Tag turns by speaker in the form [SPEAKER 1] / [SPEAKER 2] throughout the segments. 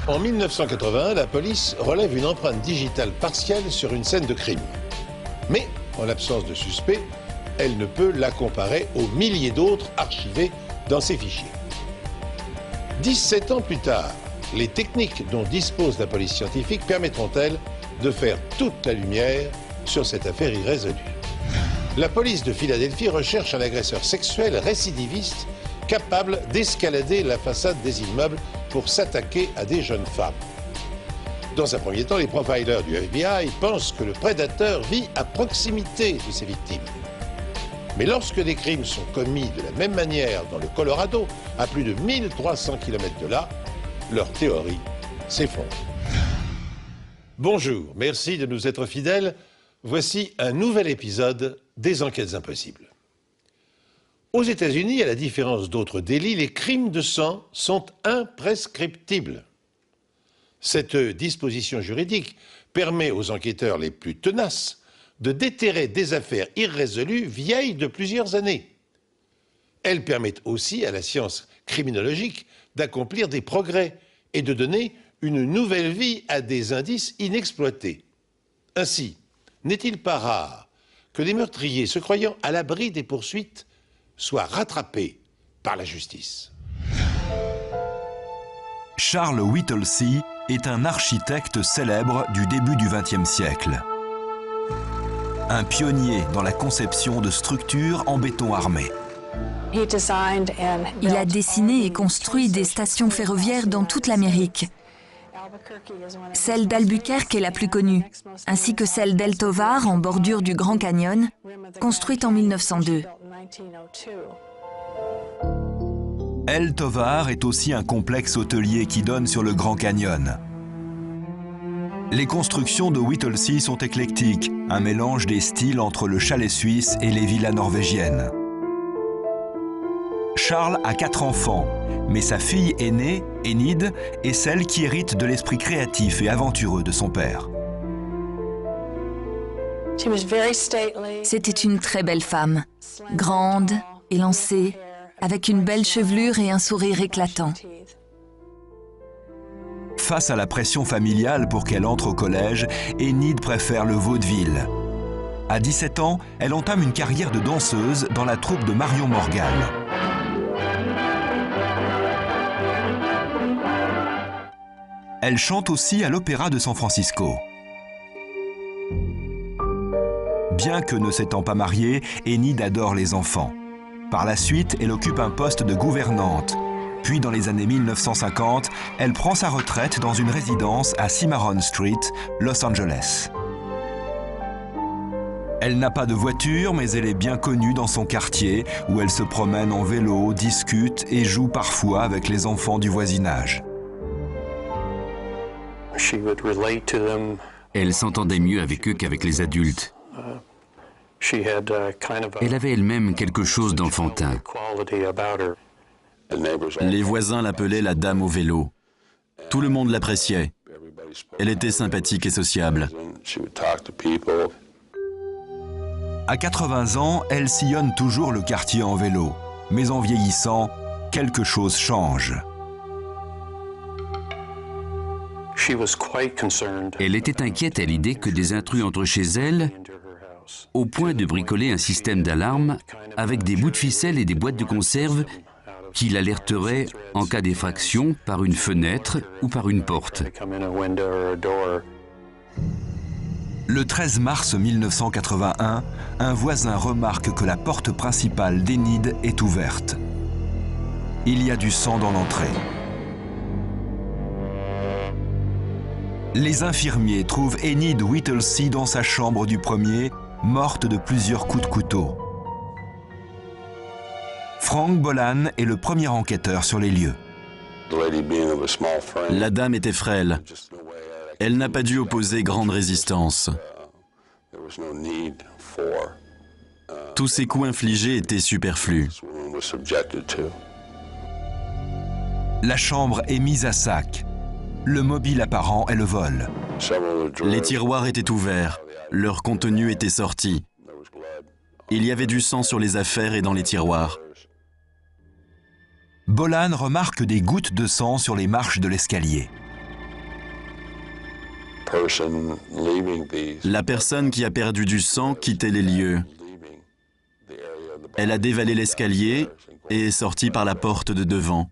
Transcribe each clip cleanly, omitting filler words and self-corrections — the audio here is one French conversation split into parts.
[SPEAKER 1] En 1981, la police relève une empreinte digitale partielle sur une scène de crime. Mais, en l'absence de suspect, elle ne peut la comparer aux milliers d'autres archivés dans ses fichiers. 17 ans plus tard, les techniques dont dispose la police scientifique permettront-elles de faire toute la lumière sur cette affaire irrésolue? La police de Philadelphie recherche un agresseur sexuel récidiviste capable d'escalader la façade des immeubles pour s'attaquer à des jeunes femmes. Dans un premier temps, les profilers du FBI pensent que le prédateur vit à proximité de ses victimes. Mais lorsque des crimes sont commis de la même manière dans le Colorado, à plus de 1300 km de là, leur théorie s'effondre. Bonjour, merci de nous être fidèles. Voici un nouvel épisode des Enquêtes impossibles. Aux États-Unis, à la différence d'autres délits, les crimes de sang sont imprescriptibles. Cette disposition juridique permet aux enquêteurs les plus tenaces de déterrer des affaires irrésolues vieilles de plusieurs années. Elle permet aussi à la science criminologique d'accomplir des progrès et de donner une nouvelle vie à des indices inexploités. Ainsi, n'est-il pas rare que des meurtriers se croyant à l'abri des poursuites soient rattrapés par la justice?
[SPEAKER 2] Charles Whittlesey est un architecte célèbre du début du XXe siècle. Un pionnier dans la conception de structures en béton armé.
[SPEAKER 3] Il a dessiné et construit des stations ferroviaires dans toute l'Amérique. Celle d'Albuquerque est la plus connue, ainsi que celle d'El Tovar en bordure du Grand Canyon, construite en 1902.
[SPEAKER 2] El Tovar est aussi un complexe hôtelier qui donne sur le Grand Canyon. Les constructions de Whittlesey sont éclectiques, un mélange des styles entre le chalet suisse et les villas norvégiennes. Charles a 4 enfants, mais sa fille aînée, Enid, est celle qui hérite de l'esprit créatif et aventureux de son père.
[SPEAKER 3] C'était une très belle femme, grande, élancée, avec une belle chevelure et un sourire éclatant.
[SPEAKER 2] Face à la pression familiale pour qu'elle entre au collège, Enid préfère le vaudeville. À 17 ans, elle entame une carrière de danseuse dans la troupe de Marion Morgan. Elle chante aussi à l'Opéra de San Francisco. Bien que ne s'étant pas mariée, Enid adore les enfants. Par la suite, elle occupe un poste de gouvernante. Puis, dans les années 1950, elle prend sa retraite dans une résidence à Cimarron Street, Los Angeles. Elle n'a pas de voiture, mais elle est bien connue dans son quartier, où elle se promène en vélo, discute et joue parfois avec les enfants du voisinage.
[SPEAKER 4] Elle s'entendait mieux avec eux qu'avec les adultes. Elle avait elle-même quelque chose d'enfantin. Les voisins l'appelaient la dame au vélo. Tout le monde l'appréciait. Elle était sympathique et sociable.
[SPEAKER 2] À 80 ans, elle sillonne toujours le quartier en vélo. Mais en vieillissant, quelque chose change.
[SPEAKER 4] Elle était inquiète à l'idée que des intrus entrent chez elle, au point de bricoler un système d'alarme avec des bouts de ficelle et des boîtes de conserve qui l'alerteraient en cas d'effraction par une fenêtre ou par une porte.
[SPEAKER 2] Le 13 mars 1981, un voisin remarque que la porte principale d'Enid est ouverte. Il y a du sang dans l'entrée. Les infirmiers trouvent Enid Whittlesey dans sa chambre du premier, morte de plusieurs coups de couteau. Frank Bolan est le premier enquêteur sur les lieux.
[SPEAKER 4] La dame était frêle. Elle n'a pas dû opposer grande résistance. Tous ces coups infligés étaient superflus.
[SPEAKER 2] La chambre est mise à sac. Le mobile apparent est le vol.
[SPEAKER 4] Les tiroirs étaient ouverts. Leur contenu était sorti. Il y avait du sang sur les affaires et dans les tiroirs.
[SPEAKER 2] Bolan remarque des gouttes de sang sur les marches de l'escalier.
[SPEAKER 5] La personne qui a perdu du sang quittait les lieux. Elle a dévalé l'escalier et est sortie par la porte de devant.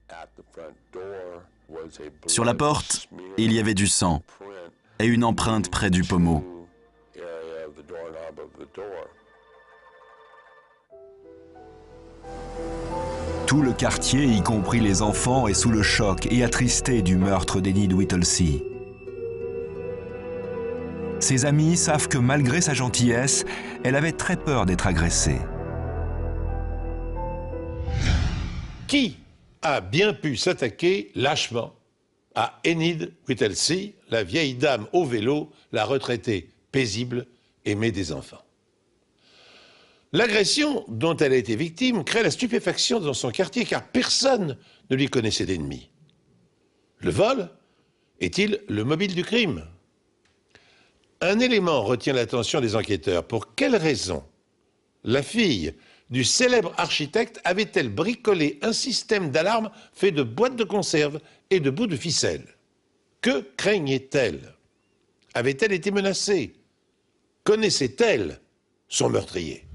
[SPEAKER 5] Sur la porte, il y avait du sang et une empreinte près du pommeau.
[SPEAKER 2] Tout le quartier, y compris les enfants, est sous le choc et attristé du meurtre d'Enid Whittlesey. Ses amis savent que malgré sa gentillesse, elle avait très peur d'être agressée.
[SPEAKER 1] Qui a bien pu s'attaquer lâchement à Enid Whittlesey, la vieille dame au vélo, la retraitée paisible, aimée des enfants? L'agression dont elle a été victime crée la stupéfaction dans son quartier car personne ne lui connaissait d'ennemis. Le vol est-il le mobile du crime? Un élément retient l'attention des enquêteurs. Pour quelle raison la fille du célèbre architecte avait-elle bricolé un système d'alarme fait de boîtes de conserve et de bouts de ficelle? Que craignait-elle? Avait-elle été menacée? Connaissait-elle son meurtrier?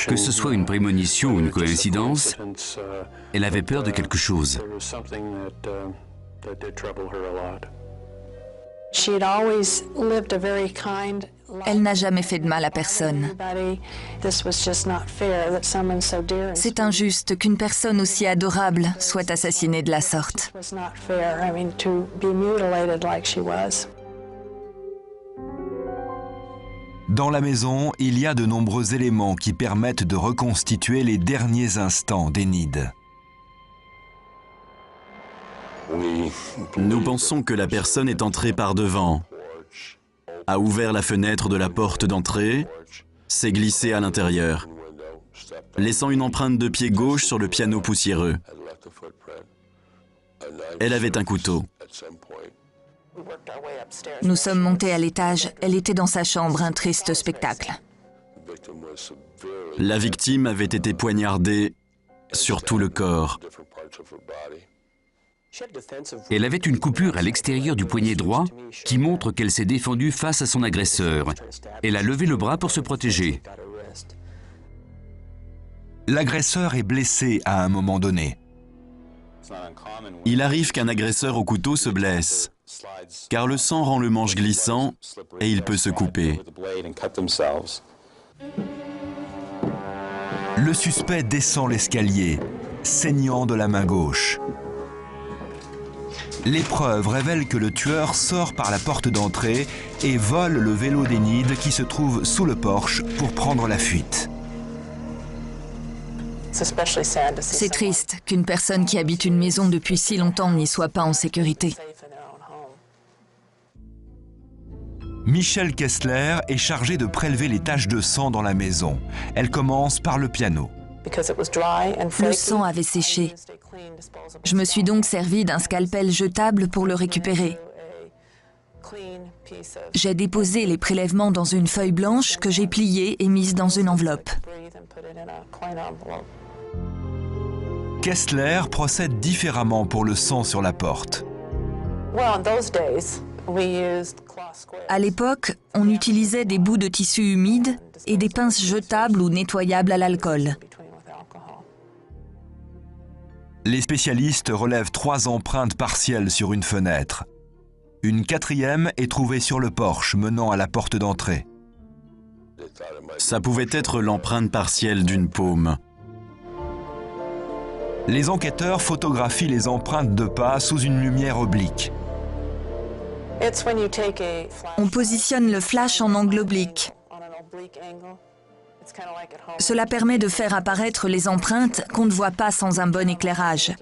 [SPEAKER 4] Que ce soit une prémonition ou une coïncidence, elle avait peur de quelque chose.
[SPEAKER 3] Elle n'a jamais fait de mal à personne. C'est injuste qu'une personne aussi adorable soit assassinée de la sorte.
[SPEAKER 2] Dans la maison, il y a de nombreux éléments qui permettent de reconstituer les derniers instants d'Enid.
[SPEAKER 5] Nous pensons que la personne est entrée par devant, a ouvert la fenêtre de la porte d'entrée, s'est glissée à l'intérieur, laissant une empreinte de pied gauche sur le piano poussiéreux. Elle avait un couteau.
[SPEAKER 3] Nous sommes montés à l'étage. Elle était dans sa chambre, un triste spectacle.
[SPEAKER 5] La victime avait été poignardée sur tout le corps.
[SPEAKER 4] Elle avait une coupure à l'extérieur du poignet droit qui montre qu'elle s'est défendue face à son agresseur. Elle a levé le bras pour se protéger.
[SPEAKER 2] L'agresseur est blessé à un moment donné.
[SPEAKER 5] Il arrive qu'un agresseur au couteau se blesse, car le sang rend le manche glissant et il peut se couper.
[SPEAKER 2] Le suspect descend l'escalier, saignant de la main gauche. Les preuves révèlent que le tueur sort par la porte d'entrée et vole le vélo d'Enid qui se trouve sous le porche pour prendre la fuite.
[SPEAKER 3] C'est triste qu'une personne qui habite une maison depuis si longtemps n'y soit pas en sécurité.
[SPEAKER 2] Michelle Kessler est chargée de prélever les taches de sang dans la maison. Elle commence par le piano.
[SPEAKER 3] Le sang avait séché. Je me suis donc servi d'un scalpel jetable pour le récupérer. J'ai déposé les prélèvements dans une feuille blanche que j'ai pliée et mise dans une enveloppe.
[SPEAKER 2] Kessler procède différemment pour le sang sur la porte.
[SPEAKER 3] À l'époque, on utilisait des bouts de tissu humide et des pinces jetables ou nettoyables à l'alcool.
[SPEAKER 2] Les spécialistes relèvent 3 empreintes partielles sur une fenêtre. Une 4e est trouvée sur le porche menant à la porte d'entrée.
[SPEAKER 5] Ça pouvait être l'empreinte partielle d'une paume.
[SPEAKER 2] Les enquêteurs photographient les empreintes de pas sous une lumière oblique.
[SPEAKER 3] On positionne le flash en angle oblique. Cela permet de faire apparaître les empreintes qu'on ne voit pas sans un bon éclairage.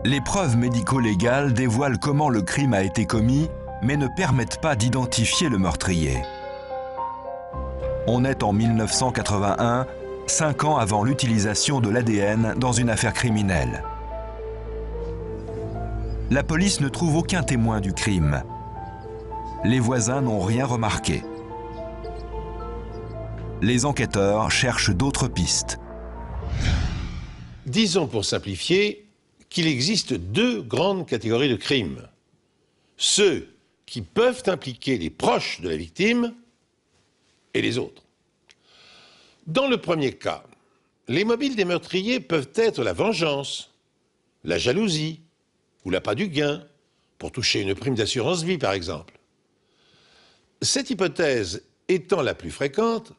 [SPEAKER 2] Les preuves médico-légales dévoilent comment le crime a été commis, mais ne permettent pas d'identifier le meurtrier. On est en 1981, 5 ans avant l'utilisation de l'ADN dans une affaire criminelle. La police ne trouve aucun témoin du crime. Les voisins n'ont rien remarqué. Les enquêteurs cherchent d'autres pistes.
[SPEAKER 1] Disons pour simplifier qu'il existe deux grandes catégories de crimes. Ceux qui peuvent impliquer les proches de la victime et les autres. Dans le premier cas, les mobiles des meurtriers peuvent être la vengeance, la jalousie ou l'appât du gain, pour toucher une prime d'assurance vie par exemple. Cette hypothèse étant la plus fréquente,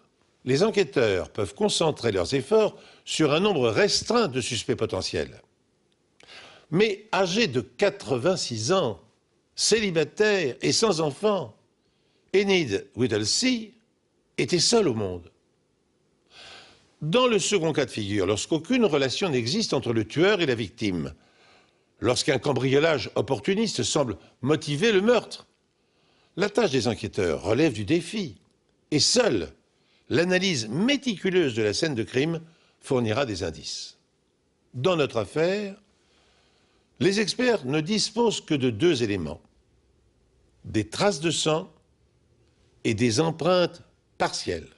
[SPEAKER 1] les enquêteurs peuvent concentrer leurs efforts sur un nombre restreint de suspects potentiels. Mais âgé de 86 ans, célibataire et sans enfant, Enid Whittlesey était seul au monde. Dans le second cas de figure, lorsqu'aucune relation n'existe entre le tueur et la victime, lorsqu'un cambriolage opportuniste semble motiver le meurtre, la tâche des enquêteurs relève du défi, et seule l'analyse méticuleuse de la scène de crime fournira des indices. Dans notre affaire, les experts ne disposent que de deux éléments, des traces de sang et des empreintes partielles.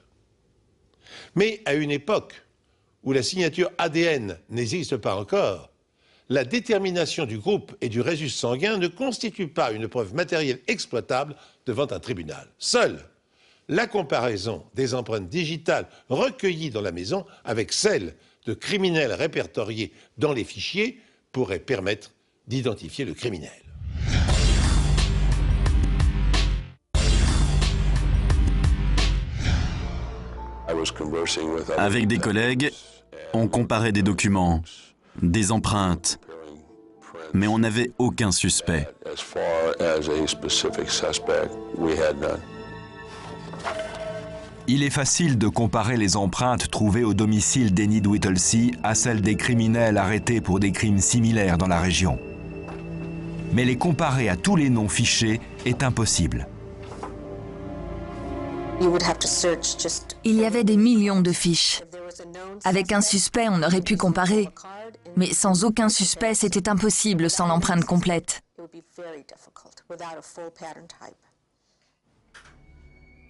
[SPEAKER 1] Mais à une époque où la signature ADN n'existe pas encore, la détermination du groupe et du résus sanguin ne constitue pas une preuve matérielle exploitable devant un tribunal. Seule la comparaison des empreintes digitales recueillies dans la maison avec celles de criminels répertoriés dans les fichiers pourrait permettre d'identifier le criminel.
[SPEAKER 5] Avec des collègues, on comparait des documents, des empreintes, mais on n'avait aucun suspect.
[SPEAKER 2] Il est facile de comparer les empreintes trouvées au domicile d'Enid Whittlesey à celles des criminels arrêtés pour des crimes similaires dans la région. Mais les comparer à tous les noms fichés est impossible.
[SPEAKER 3] Il y avait des millions de fiches. Avec un suspect, on aurait pu comparer. Mais sans aucun suspect, c'était impossible sans l'empreinte complète.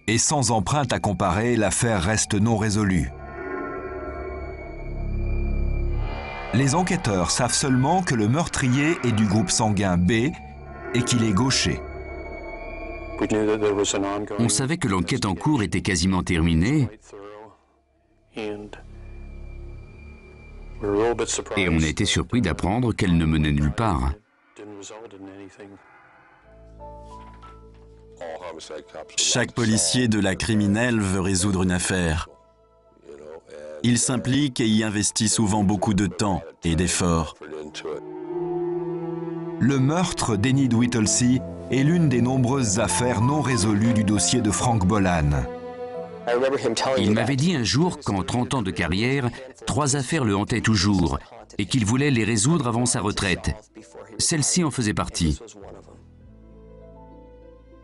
[SPEAKER 2] Et sans empreinte à comparer, l'affaire reste non résolue. Les enquêteurs savent seulement que le meurtrier est du groupe sanguin B et qu'il est gaucher.
[SPEAKER 4] On savait que l'enquête en cours était quasiment terminée et on a été surpris d'apprendre qu'elle ne menait nulle part.
[SPEAKER 5] Chaque policier de la criminelle veut résoudre une affaire. Il s'implique et y investit souvent beaucoup de temps et d'efforts.
[SPEAKER 2] Le meurtre d'Enid Whittlesey est l'une des nombreuses affaires non résolues du dossier de Frank Bolan.
[SPEAKER 4] Il m'avait dit un jour qu'en 30 ans de carrière, 3 affaires le hantaient toujours et qu'il voulait les résoudre avant sa retraite. Celle-ci en faisait partie.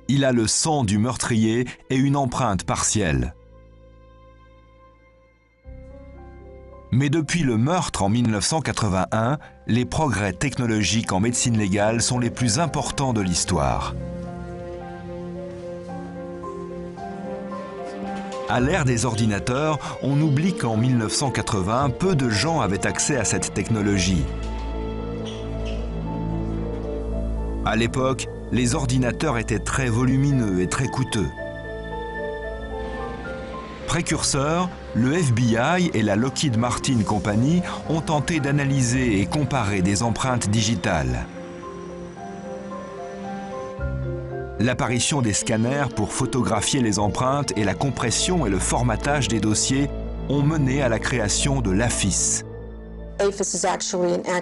[SPEAKER 2] Il a le sang du meurtrier et une empreinte partielle. Mais depuis le meurtre en 1981, les progrès technologiques en médecine légale sont les plus importants de l'histoire. À l'ère des ordinateurs, on oublie qu'en 1980, peu de gens avaient accès à cette technologie. À l'époque, les ordinateurs étaient très volumineux et très coûteux. Précurseurs, le FBI et la Lockheed Martin Company ont tenté d'analyser et comparer des empreintes digitales. L'apparition des scanners pour photographier les empreintes et la compression et le formatage des dossiers ont mené à la création de l'AFIS.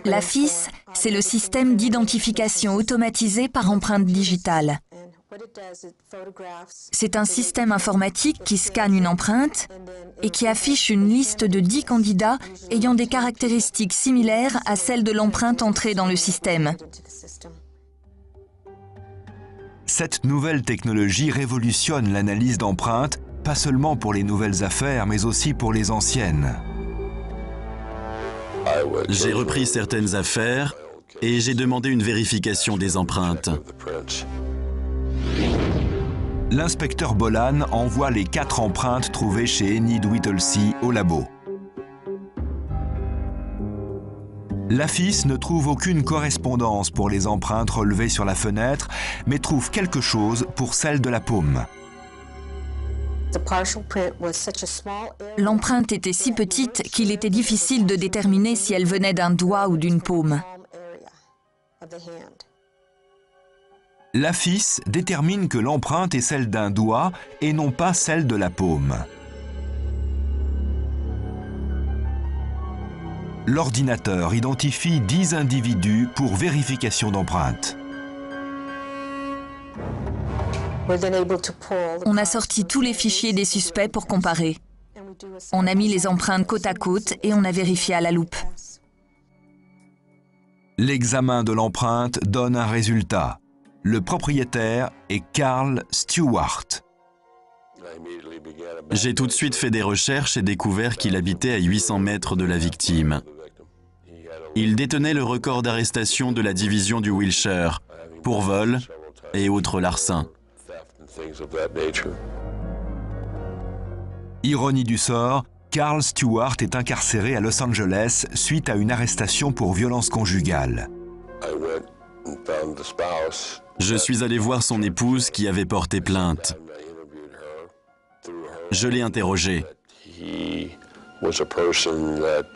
[SPEAKER 3] L'AFIS, c'est le système d'identification automatisé par empreinte digitale. C'est un système informatique qui scanne une empreinte et qui affiche une liste de 10 candidats ayant des caractéristiques similaires à celles de l'empreinte entrée dans le système.
[SPEAKER 2] Cette nouvelle technologie révolutionne l'analyse d'empreintes, pas seulement pour les nouvelles affaires, mais aussi pour les anciennes.
[SPEAKER 5] J'ai repris certaines affaires et j'ai demandé une vérification des empreintes.
[SPEAKER 2] L'inspecteur Bolan envoie les 4 empreintes trouvées chez Enid Whittlesey au labo. L'AFIS ne trouve aucune correspondance pour les empreintes relevées sur la fenêtre, mais trouve quelque chose pour celle de la paume.
[SPEAKER 3] L'empreinte était si petite qu'il était difficile de déterminer si elle venait d'un doigt ou d'une paume.
[SPEAKER 2] L'AFIS détermine que l'empreinte est celle d'un doigt et non pas celle de la paume. L'ordinateur identifie 10 individus pour vérification d'empreintes.
[SPEAKER 3] On a sorti tous les fichiers des suspects pour comparer. On a mis les empreintes côte à côte et on a vérifié à la loupe.
[SPEAKER 2] L'examen de l'empreinte donne un résultat. Le propriétaire est Carl Stewart.
[SPEAKER 5] J'ai tout de suite fait des recherches et découvert qu'il habitait à 800 mètres de la victime. Il détenait le record d'arrestation de la division du Wilshire pour vol et autres larcins.
[SPEAKER 2] Ironie du sort, Carl Stewart est incarcéré à Los Angeles suite à une arrestation pour violence conjugale.
[SPEAKER 5] Je suis allé voir son épouse qui avait porté plainte. Je l'ai interrogé.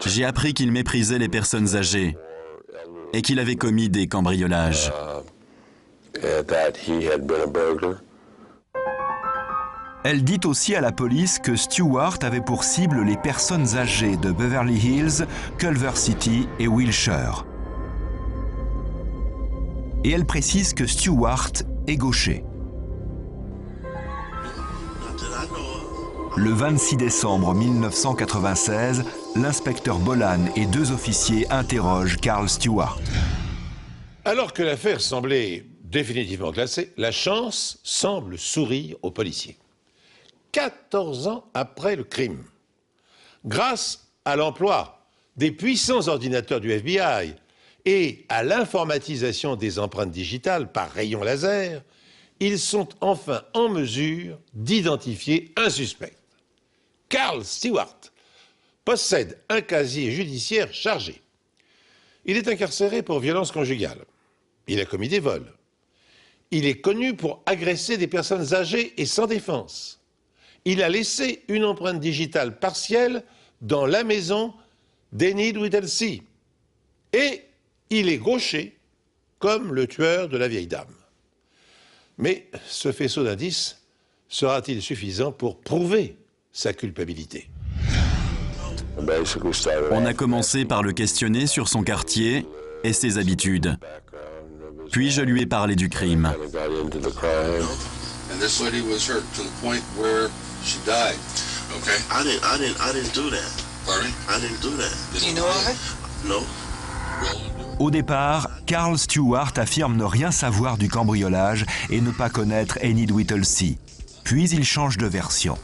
[SPEAKER 5] J'ai appris qu'il méprisait les personnes âgées et qu'il avait commis des cambriolages.
[SPEAKER 2] Elle dit aussi à la police que Stewart avait pour cible les personnes âgées de Beverly Hills, Culver City et Wilshire. Et elle précise que Stewart est gaucher. Le 26 décembre 1996, l'inspecteur Bolan et 2 officiers interrogent Carl Stewart.
[SPEAKER 1] Alors que l'affaire semblait définitivement classée, la chance semble sourire aux policiers. 14 ans après le crime, grâce à l'emploi des puissants ordinateurs du FBI et à l'informatisation des empreintes digitales par rayon laser, ils sont enfin en mesure d'identifier un suspect. Carl Stewart possède un casier judiciaire chargé. Il est incarcéré pour violence conjugale. Il a commis des vols. Il est connu pour agresser des personnes âgées et sans défense. Il a laissé une empreinte digitale partielle dans la maison d'Enid Whittlesey. Et il est gaucher, comme le tueur de la vieille dame. Mais ce faisceau d'indices sera-t-il suffisant pour prouver sa culpabilité?
[SPEAKER 5] On a commencé par le questionner sur son quartier et ses habitudes. Puis je lui ai parlé du crime.
[SPEAKER 2] Au départ, Carl Stewart affirme ne rien savoir du cambriolage et ne pas connaître Enid Whittlesey. Puis il change de version.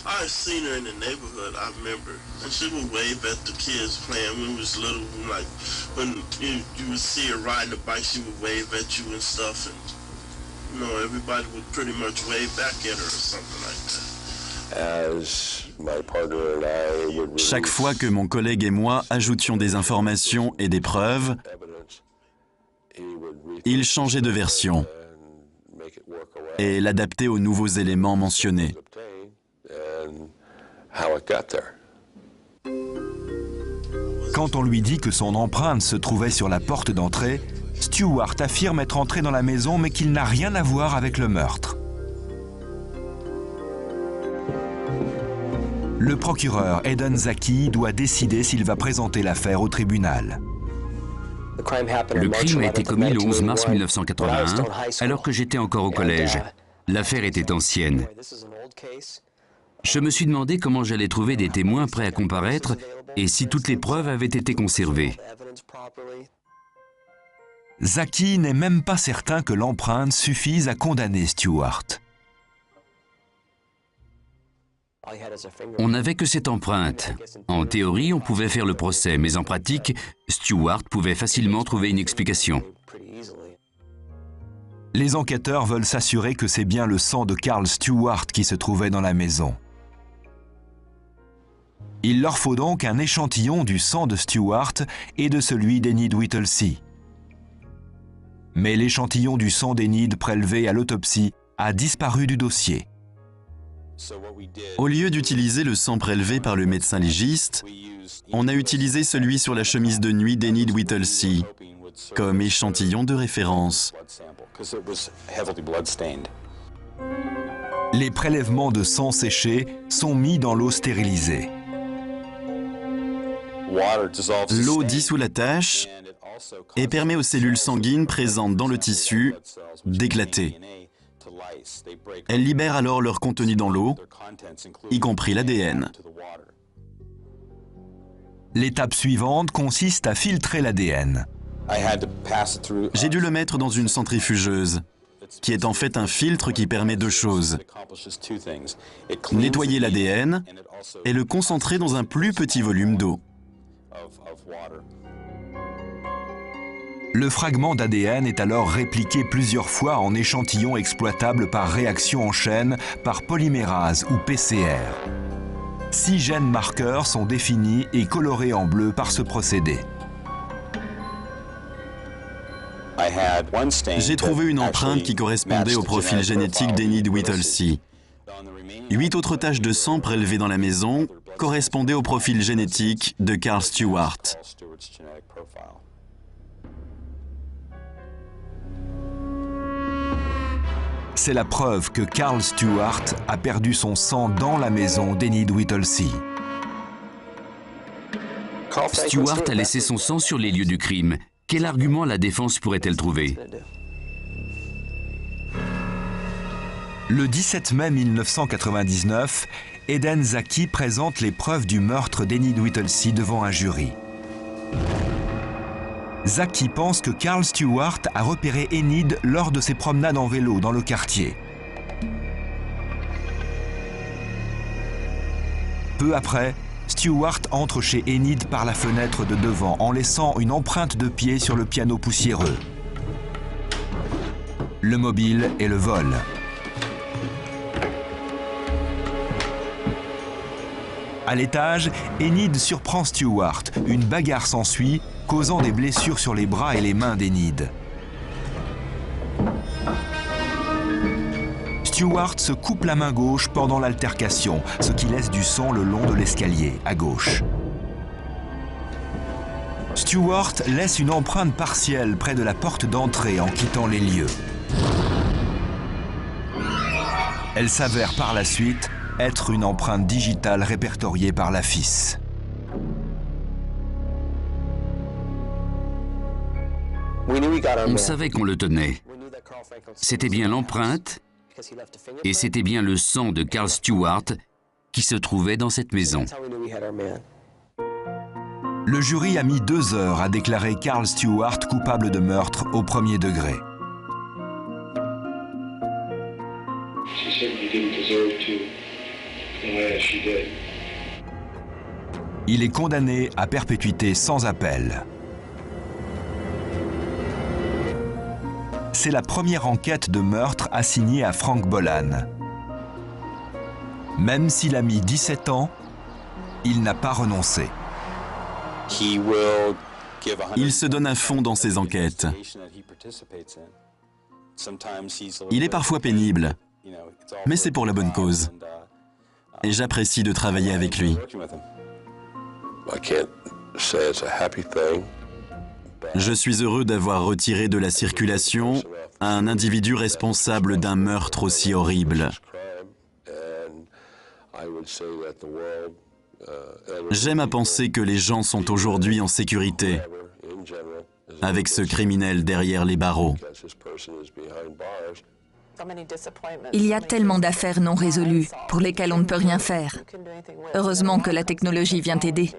[SPEAKER 6] I've seen her in the neighborhood, I remember. And she would wave at the kids playing when we was little. Like, when you would see her riding a bike, she would wave at you and stuff. And, you know, everybody would pretty much wave back at her or something like that.
[SPEAKER 5] Chaque fois que mon collègue et moi ajoutions des informations et des preuves, il changeait de version et l'adaptait aux nouveaux éléments mentionnés.
[SPEAKER 2] Quand on lui dit que son empreinte se trouvait sur la porte d'entrée, Stewart affirme être entré dans la maison mais qu'il n'a rien à voir avec le meurtre. Le procureur Eden Zaki doit décider s'il va présenter l'affaire au tribunal.
[SPEAKER 4] Le crime a été commis le 11 mars 1981, alors que j'étais encore au collège. L'affaire était ancienne. Je me suis demandé comment j'allais trouver des témoins prêts à comparaître et si toutes les preuves avaient été conservées.
[SPEAKER 2] Zaki n'est même pas certain que l'empreinte suffise à condamner Stewart.
[SPEAKER 4] On n'avait que cette empreinte. En théorie, on pouvait faire le procès, mais en pratique, Stewart pouvait facilement trouver une explication.
[SPEAKER 2] Les enquêteurs veulent s'assurer que c'est bien le sang de Carl Stewart qui se trouvait dans la maison. Il leur faut donc un échantillon du sang de Stewart et de celui d'Enid Whittlesey. Mais l'échantillon du sang d'Enid prélevé à l'autopsie a disparu du dossier.
[SPEAKER 5] Au lieu d'utiliser le sang prélevé par le médecin légiste, on a utilisé celui sur la chemise de nuit d'Enid Whittlesey comme échantillon de référence.
[SPEAKER 2] Les prélèvements de sang séché sont mis dans l'eau stérilisée.
[SPEAKER 5] L'eau dissout la tache et permet aux cellules sanguines présentes dans le tissu d'éclater. Elles libèrent alors leur contenu dans l'eau, y compris l'ADN.
[SPEAKER 2] L'étape suivante consiste à filtrer l'ADN.
[SPEAKER 5] J'ai dû le mettre dans une centrifugeuse, qui est en fait un filtre qui permet deux choses. Nettoyer l'ADN et le concentrer dans un plus petit volume d'eau.
[SPEAKER 2] Le fragment d'ADN est alors répliqué plusieurs fois en échantillons exploitables par réaction en chaîne, par polymérase ou PCR. 6 gènes marqueurs sont définis et colorés en bleu par ce procédé.
[SPEAKER 5] J'ai trouvé une empreinte qui correspondait au profil génétique d'Enid Whittlesey. 8 autres taches de sang prélevées dans la maison correspondaient au profil génétique de Carl Stewart.
[SPEAKER 2] C'est la preuve que Carl Stewart a perdu son sang dans la maison d'Enid Whittlesey.
[SPEAKER 4] Stewart a laissé son sang sur les lieux du crime. Quel argument la défense pourrait-elle trouver?
[SPEAKER 2] Le 17 mai 1999, Eden Zaki présente les preuves du meurtre d'Enid Whittlesey devant un jury. Zaki pense que Carl Stewart a repéré Enid lors de ses promenades en vélo dans le quartier. Peu après, Stewart entre chez Enid par la fenêtre de devant en laissant une empreinte de pied sur le piano poussiéreux. Le mobile et le vol. À l'étage, Enid surprend Stewart. Une bagarre s'ensuit, causant des blessures sur les bras et les mains d'Enid. Stewart se coupe la main gauche pendant l'altercation, ce qui laisse du sang le long de l'escalier, à gauche. Stewart laisse une empreinte partielle près de la porte d'entrée en quittant les lieux. Elle s'avère par la suite être une empreinte digitale répertoriée par la FIS.
[SPEAKER 4] On savait qu'on le tenait. C'était bien l'empreinte et c'était bien le sang de Carl Stewart qui se trouvait dans cette maison.
[SPEAKER 2] Le jury a mis 2 heures à déclarer Carl Stewart coupable de meurtre au premier degré. Il est condamné à perpétuité sans appel. C'est la première enquête de meurtre assignée à Frank Bolan. Même s'il a mis 17 ans, il n'a pas renoncé.
[SPEAKER 5] Il se donne à fond dans ses enquêtes. Il est parfois pénible, mais c'est pour la bonne cause. Et j'apprécie de travailler avec lui. Je suis heureux d'avoir retiré de la circulation un individu responsable d'un meurtre aussi horrible. J'aime à penser que les gens sont aujourd'hui en sécurité, avec ce criminel derrière les barreaux.
[SPEAKER 3] Il y a tellement d'affaires non résolues pour lesquelles on ne peut rien faire. Heureusement que la technologie vient aider.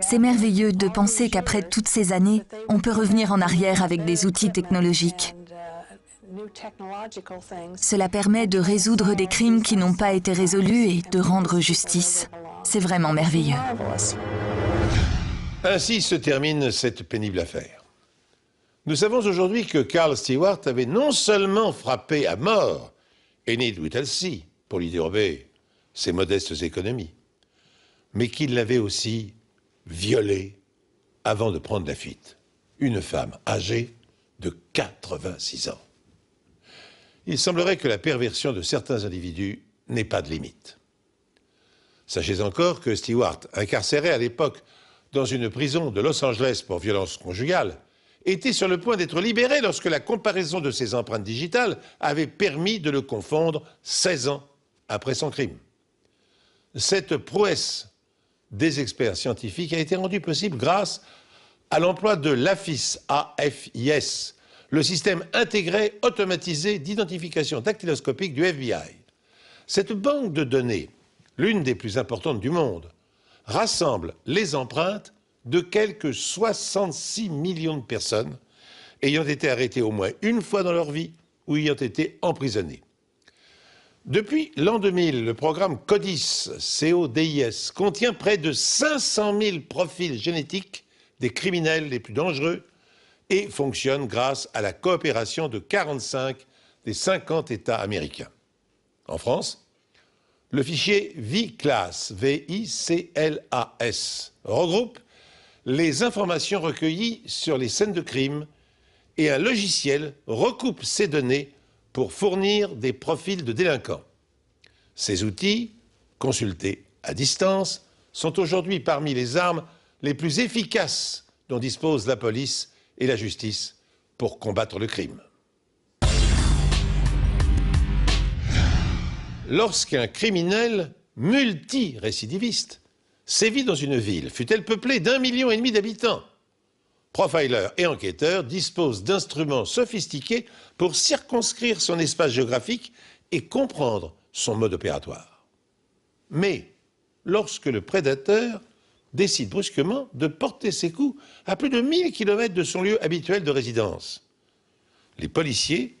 [SPEAKER 3] C'est merveilleux de penser qu'après toutes ces années, on peut revenir en arrière avec des outils technologiques. Cela permet de résoudre des crimes qui n'ont pas été résolus et de rendre justice. C'est vraiment merveilleux.
[SPEAKER 1] Ainsi se termine cette pénible affaire. Nous savons aujourd'hui que Carl Stewart avait non seulement frappé à mort Enid Whittlesey pour lui dérober ses modestes économies, mais qu'il l'avait aussi violée avant de prendre la fuite. Une femme âgée de 86 ans. Il semblerait que la perversion de certains individus n'ait pas de limite. Sachez encore que Stewart, incarcéré à l'époque dans une prison de Los Angeles pour violence conjugale, était sur le point d'être libéré lorsque la comparaison de ses empreintes digitales avait permis de le confondre 16 ans après son crime. Cette prouesse des experts scientifiques a été rendue possible grâce à l'emploi de l'AFIS, AFIS, le système intégré automatisé d'identification dactyloscopique du FBI. Cette banque de données, l'une des plus importantes du monde, rassemble les empreintes de quelques 66 millions de personnes ayant été arrêtées au moins une fois dans leur vie ou ayant été emprisonnées. Depuis l'an 2000, le programme CODIS, C-O-D-I-S, contient près de 500 000 profils génétiques des criminels les plus dangereux et fonctionne grâce à la coopération de 45 des 50 États américains. En France, le fichier VICLAS, V-I-C-L-A-S, regroupe les informations recueillies sur les scènes de crime et un logiciel recoupe ces données pour fournir des profils de délinquants. Ces outils, consultés à distance, sont aujourd'hui parmi les armes les plus efficaces dont disposent la police et la justice pour combattre le crime. Lorsqu'un criminel multirécidiviste sévit dans une ville, fût-elle peuplée d'1,5 million d'habitants, profilers et enquêteurs disposent d'instruments sophistiqués pour circonscrire son espace géographique et comprendre son mode opératoire. Mais lorsque le prédateur décide brusquement de porter ses coups à plus de 1000 km de son lieu habituel de résidence, les policiers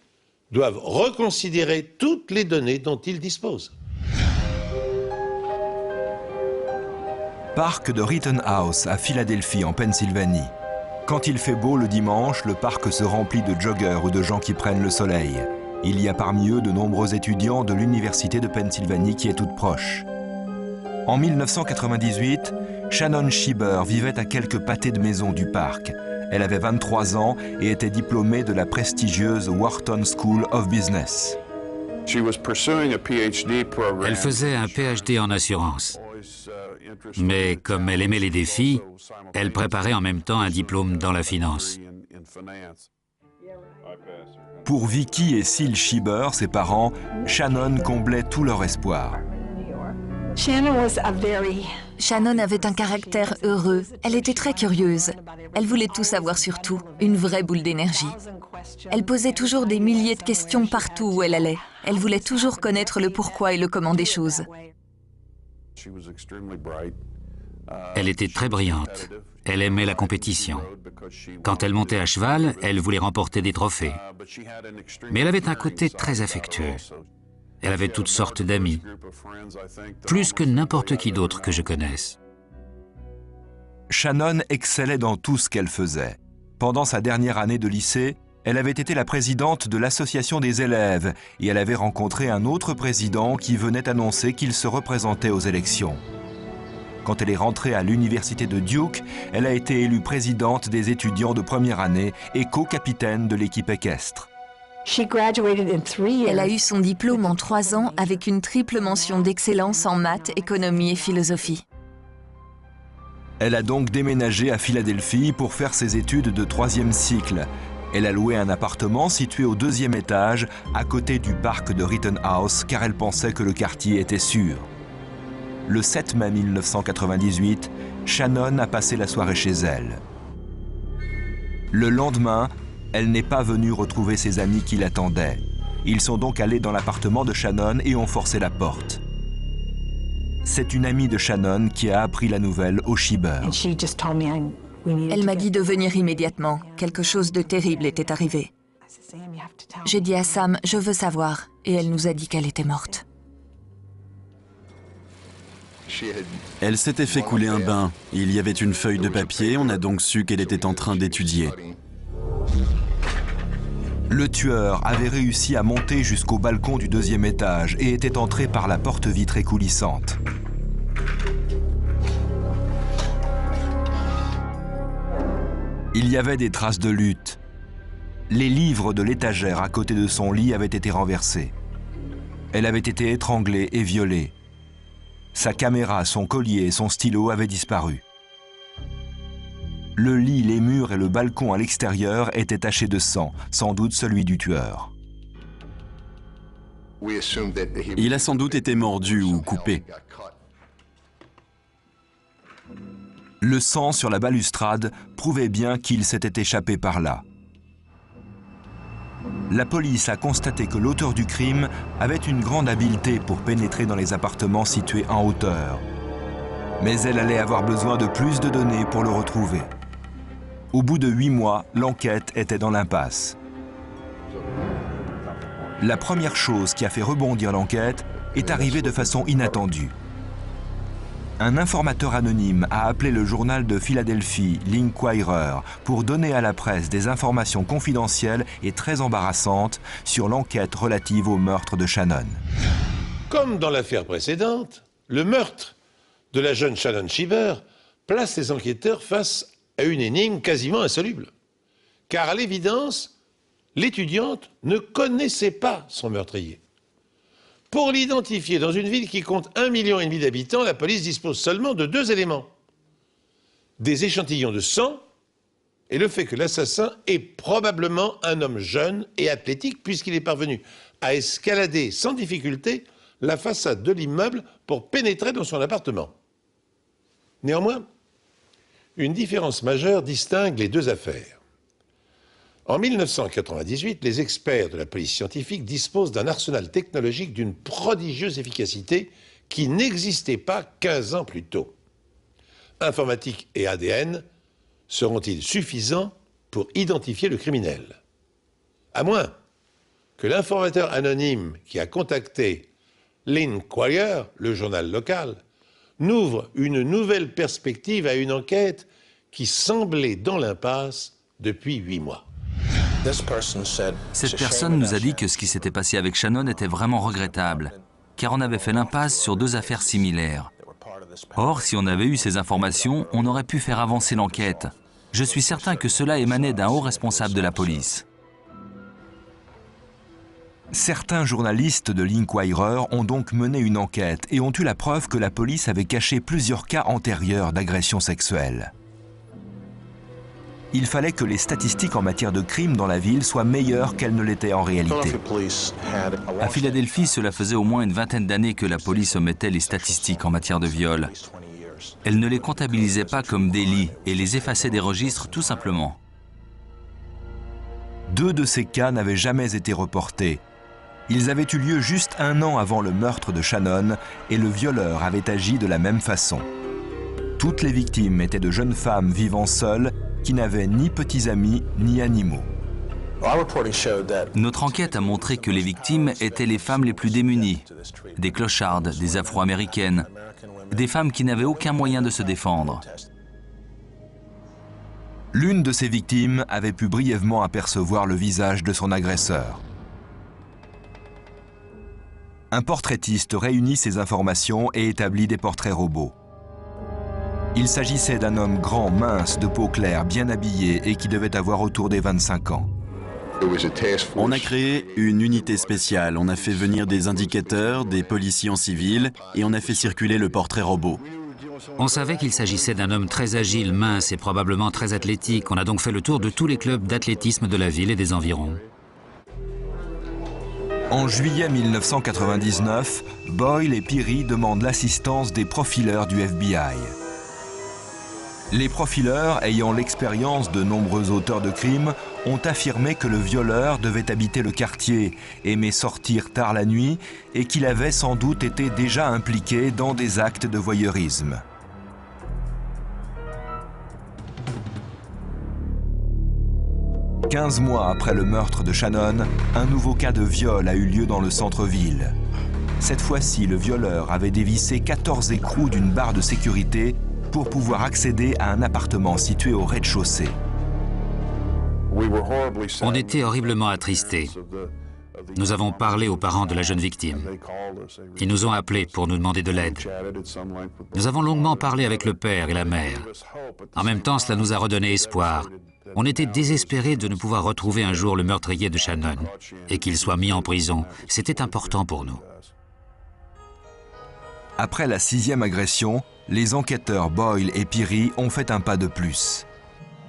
[SPEAKER 1] doivent reconsidérer toutes les données dont ils disposent.
[SPEAKER 2] Parc de Rittenhouse à Philadelphie, en Pennsylvanie. Quand il fait beau le dimanche, le parc se remplit de joggeurs ou de gens qui prennent le soleil. Il y a parmi eux de nombreux étudiants de l'Université de Pennsylvanie qui est toute proche. En 1998, Shannon Schieber vivait à quelques pâtés de maison du parc. Elle avait 23 ans et était diplômée de la prestigieuse Wharton School of Business.
[SPEAKER 7] Elle faisait un PhD en assurance. Mais comme elle aimait les défis, elle préparait en même temps un diplôme dans la finance.
[SPEAKER 2] Pour Vicky et Syl Schieber, ses parents, Shannon comblait tout leur espoir.
[SPEAKER 3] Shannon avait un caractère heureux. Elle était très curieuse. Elle voulait tout savoir sur tout, une vraie boule d'énergie. Elle posait toujours des milliers de questions partout où elle allait. Elle voulait toujours connaître le pourquoi et le comment des choses.
[SPEAKER 7] Elle était très brillante. Elle aimait la compétition. Quand elle montait à cheval, elle voulait remporter des trophées. Mais elle avait un côté très affectueux. Elle avait toutes sortes d'amis, plus que n'importe qui d'autre que je connaisse.
[SPEAKER 2] Shannon excellait dans tout ce qu'elle faisait. Pendant sa dernière année de lycée, elle avait été la présidente de l'association des élèves et elle avait rencontré un autre président qui venait annoncer qu'il se représentait aux élections. Quand elle est rentrée à l'université de Duke, elle a été élue présidente des étudiants de première année et co-capitaine de l'équipe équestre.
[SPEAKER 3] Elle a eu son diplôme en 3 ans avec une triple mention d'excellence en maths, économie et philosophie.
[SPEAKER 2] Elle a donc déménagé à Philadelphie pour faire ses études de 3e cycle. Elle a loué un appartement situé au 2e étage, à côté du parc de Rittenhouse, car elle pensait que le quartier était sûr. Le 7 mai 1998, Shannon a passé la soirée chez elle. Le lendemain, elle n'est pas venue retrouver ses amis qui l'attendaient. Ils sont donc allés dans l'appartement de Shannon et ont forcé la porte. C'est une amie de Shannon qui a appris la nouvelle au Schieber.
[SPEAKER 3] Elle m'a dit de venir immédiatement. Quelque chose de terrible était arrivé. J'ai dit à Sam, je veux savoir, et elle nous a dit qu'elle était morte.
[SPEAKER 5] Elle s'était fait couler un bain. Il y avait une feuille de papier, on a donc su qu'elle était en train d'étudier.
[SPEAKER 2] Le tueur avait réussi à monter jusqu'au balcon du 2e étage et était entré par la porte vitrée coulissante. Il y avait des traces de lutte. Les livres de l'étagère à côté de son lit avaient été renversés. Elle avait été étranglée et violée. Sa caméra, son collier et son stylo avaient disparu. Le lit, les murs et le balcon à l'extérieur étaient tachés de sang, sans doute celui du tueur.
[SPEAKER 5] Il a sans doute été mordu ou coupé.
[SPEAKER 2] Le sang sur la balustrade prouvait bien qu'il s'était échappé par là. La police a constaté que l'auteur du crime avait une grande habileté pour pénétrer dans les appartements situés en hauteur. Mais elle allait avoir besoin de plus de données pour le retrouver. Au bout de 8 mois, l'enquête était dans l'impasse. La première chose qui a fait rebondir l'enquête est arrivée de façon inattendue. Un informateur anonyme a appelé le journal de Philadelphie, l'Inquirer, pour donner à la presse des informations confidentielles et très embarrassantes sur l'enquête relative au meurtre de Shannon.
[SPEAKER 1] Comme dans l'affaire précédente, le meurtre de la jeune Shannon Shiver place les enquêteurs face à une énigme quasiment insoluble. Car à l'évidence, l'étudiante ne connaissait pas son meurtrier. Pour l'identifier dans une ville qui compte 1,5 million d'habitants, la police dispose seulement de 2 éléments. Des échantillons de sang et le fait que l'assassin est probablement un homme jeune et athlétique puisqu'il est parvenu à escalader sans difficulté la façade de l'immeuble pour pénétrer dans son appartement. Néanmoins, une différence majeure distingue les 2 affaires. En 1998, les experts de la police scientifique disposent d'un arsenal technologique d'une prodigieuse efficacité qui n'existait pas 15 ans plus tôt. Informatique et ADN seront-ils suffisants pour identifier le criminel? À moins que l'informateur anonyme qui a contacté l'Inquirer, le journal local, n'ouvre une nouvelle perspective à une enquête qui semblait dans l'impasse depuis 8 mois.
[SPEAKER 4] Cette personne nous a dit que ce qui s'était passé avec Shannon était vraiment regrettable, car on avait fait l'impasse sur 2 affaires similaires. Or, si on avait eu ces informations, on aurait pu faire avancer l'enquête. Je suis certain que cela émanait d'un haut responsable de la police.
[SPEAKER 2] Certains journalistes de l'Inquirer ont donc mené une enquête et ont eu la preuve que la police avait caché plusieurs cas antérieurs d'agression sexuelle. Il fallait que les statistiques en matière de crimes dans la ville soient meilleures qu'elles ne l'étaient en réalité.
[SPEAKER 4] À Philadelphie, cela faisait au moins une vingtaine d'années que la police omettait les statistiques en matière de viol. Elle ne les comptabilisait pas comme délits et les effaçait des registres tout simplement.
[SPEAKER 2] 2 de ces cas n'avaient jamais été reportés. Ils avaient eu lieu juste 1 an avant le meurtre de Shannon et le violeur avait agi de la même façon. Toutes les victimes étaient de jeunes femmes vivant seules qui n'avaient ni petits amis ni animaux.
[SPEAKER 4] Notre enquête a montré que les victimes étaient les femmes les plus démunies, des clochardes, des Afro-américaines, des femmes qui n'avaient aucun moyen de se défendre.
[SPEAKER 2] L'une de ces victimes avait pu brièvement apercevoir le visage de son agresseur. Un portraitiste réunit ces informations et établit des portraits robots. Il s'agissait d'un homme grand, mince, de peau claire, bien habillé et qui devait avoir autour des 25 ans.
[SPEAKER 5] On a créé une unité spéciale, on a fait venir des indicateurs, des policiers en civil et on a fait circuler le portrait robot.
[SPEAKER 7] On savait qu'il s'agissait d'un homme très agile, mince et probablement très athlétique. On a donc fait le tour de tous les clubs d'athlétisme de la ville et des environs.
[SPEAKER 2] En juillet 1999, Boyle et Peary demandent l'assistance des profileurs du FBI. Les profileurs, ayant l'expérience de nombreux auteurs de crimes, ont affirmé que le violeur devait habiter le quartier, aimer sortir tard la nuit et qu'il avait sans doute été déjà impliqué dans des actes de voyeurisme. « 15 mois après le meurtre de Shannon, un nouveau cas de viol a eu lieu dans le centre-ville. Cette fois-ci, le violeur avait dévissé 14 écrous d'une barre de sécurité pour pouvoir accéder à un appartement situé au rez-de-chaussée.
[SPEAKER 7] On était horriblement attristés. Nous avons parlé aux parents de la jeune victime. Ils nous ont appelés pour nous demander de l'aide. Nous avons longuement parlé avec le père et la mère. En même temps, cela nous a redonné espoir. On était désespérés de ne pouvoir retrouver un jour le meurtrier de Shannon et qu'il soit mis en prison. C'était important pour nous.
[SPEAKER 2] Après la 6e agression, les enquêteurs Boyle et Peary ont fait un pas de plus.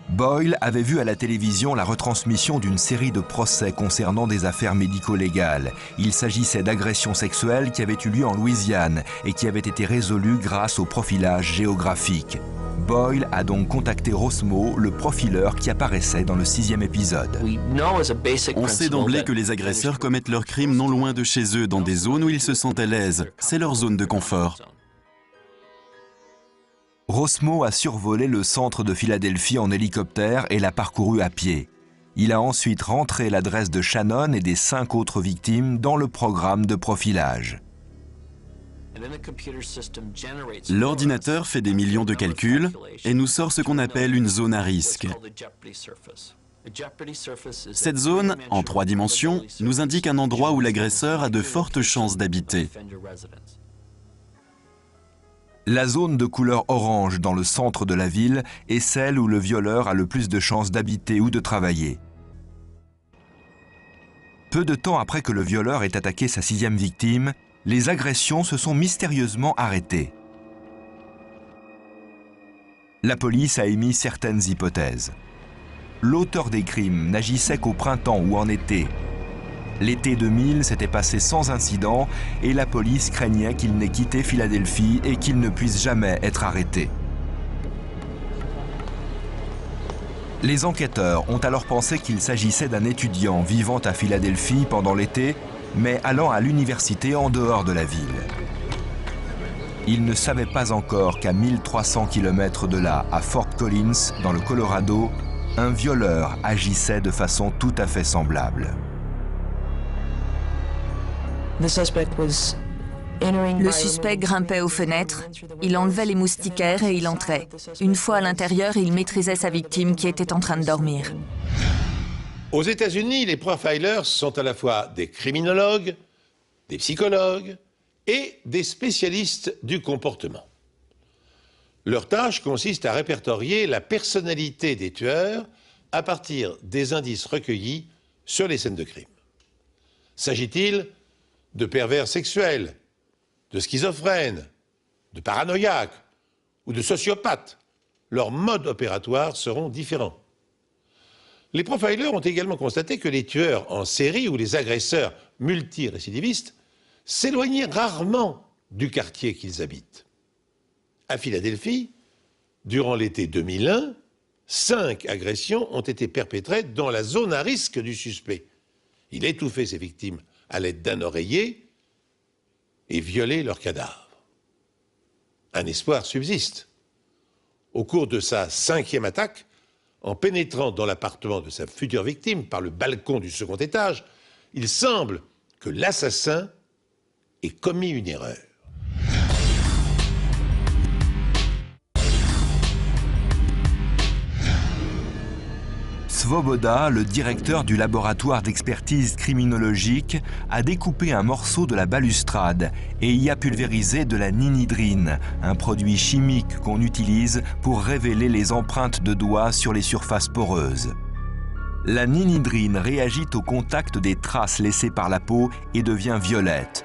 [SPEAKER 2] Boyle avait vu à la télévision la retransmission d'une série de procès concernant des affaires médico-légales. Il s'agissait d'agressions sexuelles qui avaient eu lieu en Louisiane et qui avaient été résolues grâce au profilage géographique. Boyle a donc contacté Rosmo, le profileur qui apparaissait dans le 6e épisode.
[SPEAKER 5] On sait d'emblée que les agresseurs commettent leurs crimes non loin de chez eux, dans des zones où ils se sentent à l'aise. C'est leur zone de confort.
[SPEAKER 2] Rosmo a survolé le centre de Philadelphie en hélicoptère et l'a parcouru à pied. Il a ensuite rentré l'adresse de Shannon et des 5 autres victimes dans le programme de profilage.
[SPEAKER 5] L'ordinateur fait des millions de calculs et nous sort ce qu'on appelle une zone à risque. Cette zone, en 3 dimensions, nous indique un endroit où l'agresseur a de fortes chances d'habiter.
[SPEAKER 2] La zone de couleur orange dans le centre de la ville est celle où le violeur a le plus de chances d'habiter ou de travailler. Peu de temps après que le violeur ait attaqué sa 6e victime, les agressions se sont mystérieusement arrêtées. La police a émis certaines hypothèses. L'auteur des crimes n'agissait qu'au printemps ou en été. L'été 2000 s'était passé sans incident et la police craignait qu'il n'ait quitté Philadelphie et qu'il ne puisse jamais être arrêté. Les enquêteurs ont alors pensé qu'il s'agissait d'un étudiant vivant à Philadelphie pendant l'été, mais allant à l'université en dehors de la ville. Ils ne savaient pas encore qu'à 1300 km de là, à Fort Collins, dans le Colorado, un violeur agissait de façon tout à fait semblable.
[SPEAKER 3] Le suspect grimpait aux fenêtres, il enlevait les moustiquaires et il entrait. Une fois à l'intérieur, il maîtrisait sa victime qui était en train de dormir.
[SPEAKER 1] Aux États-Unis, les profilers sont à la fois des criminologues, des psychologues et des spécialistes du comportement. Leur tâche consiste à répertorier la personnalité des tueurs à partir des indices recueillis sur les scènes de crime. S'agit-il de pervers sexuels, de schizophrènes, de paranoïaques ou de sociopathes? Leurs modes opératoires seront différents. Les profilers ont également constaté que les tueurs en série ou les agresseurs multirécidivistes s'éloignaient rarement du quartier qu'ils habitent. À Philadelphie, durant l'été 2001, 5 agressions ont été perpétrées dans la zone à risque du suspect. Il étouffait ses victimes à l'aide d'un oreiller et violait leurs cadavres. Un espoir subsiste. Au cours de sa 5e attaque, en pénétrant dans l'appartement de sa future victime par le balcon du 2e étage, il semble que l'assassin ait commis une erreur.
[SPEAKER 2] Svoboda, le directeur du laboratoire d'expertise criminologique, a découpé un morceau de la balustrade et y a pulvérisé de la ninhydrine, un produit chimique qu'on utilise pour révéler les empreintes de doigts sur les surfaces poreuses. La ninhydrine réagit au contact des traces laissées par la peau et devient violette.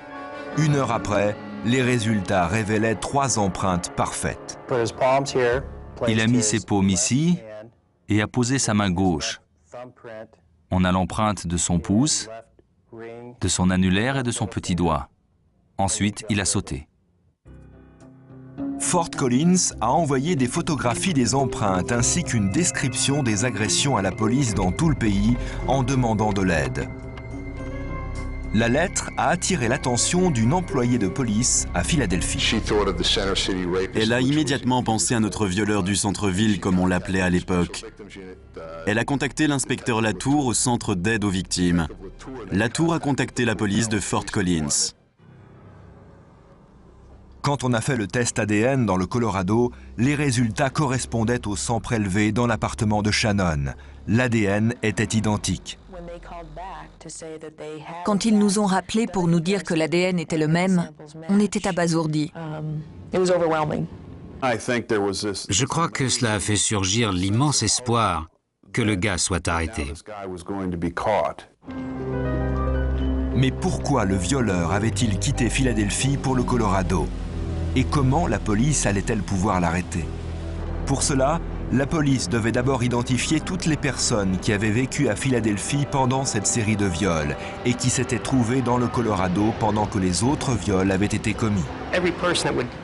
[SPEAKER 2] 1 heure après, les résultats révélaient 3 empreintes parfaites.
[SPEAKER 8] Il a mis ses paumes ici et a posé sa main gauche. On a l'empreinte de son pouce, de son annulaire et de son petit doigt. Ensuite, il a sauté.
[SPEAKER 2] Fort Collins a envoyé des photographies des empreintes ainsi qu'une description des agressions à la police dans tout le pays en demandant de l'aide. La lettre a attiré l'attention d'une employée de police à Philadelphie.
[SPEAKER 5] Elle a immédiatement pensé à notre violeur du centre-ville, comme on l'appelait à l'époque. Elle a contacté l'inspecteur Latour au centre d'aide aux victimes. Latour a contacté la police de Fort Collins.
[SPEAKER 2] Quand on a fait le test ADN dans le Colorado, les résultats correspondaient au sang prélevé dans l'appartement de Shannon. l'ADN était identique.
[SPEAKER 3] Quand ils nous ont rappelés pour nous dire que l'ADN était le même, on était abasourdis.
[SPEAKER 7] Je crois que cela a fait surgir l'immense espoir que le gars soit arrêté.
[SPEAKER 2] Mais pourquoi le violeur avait-il quitté Philadelphie pour le Colorado? Et comment la police allait-elle pouvoir l'arrêter? Pour cela, la police devait d'abord identifier toutes les personnes qui avaient vécu à Philadelphie pendant cette série de viols et qui s'étaient trouvées dans le Colorado pendant que les autres viols avaient été commis.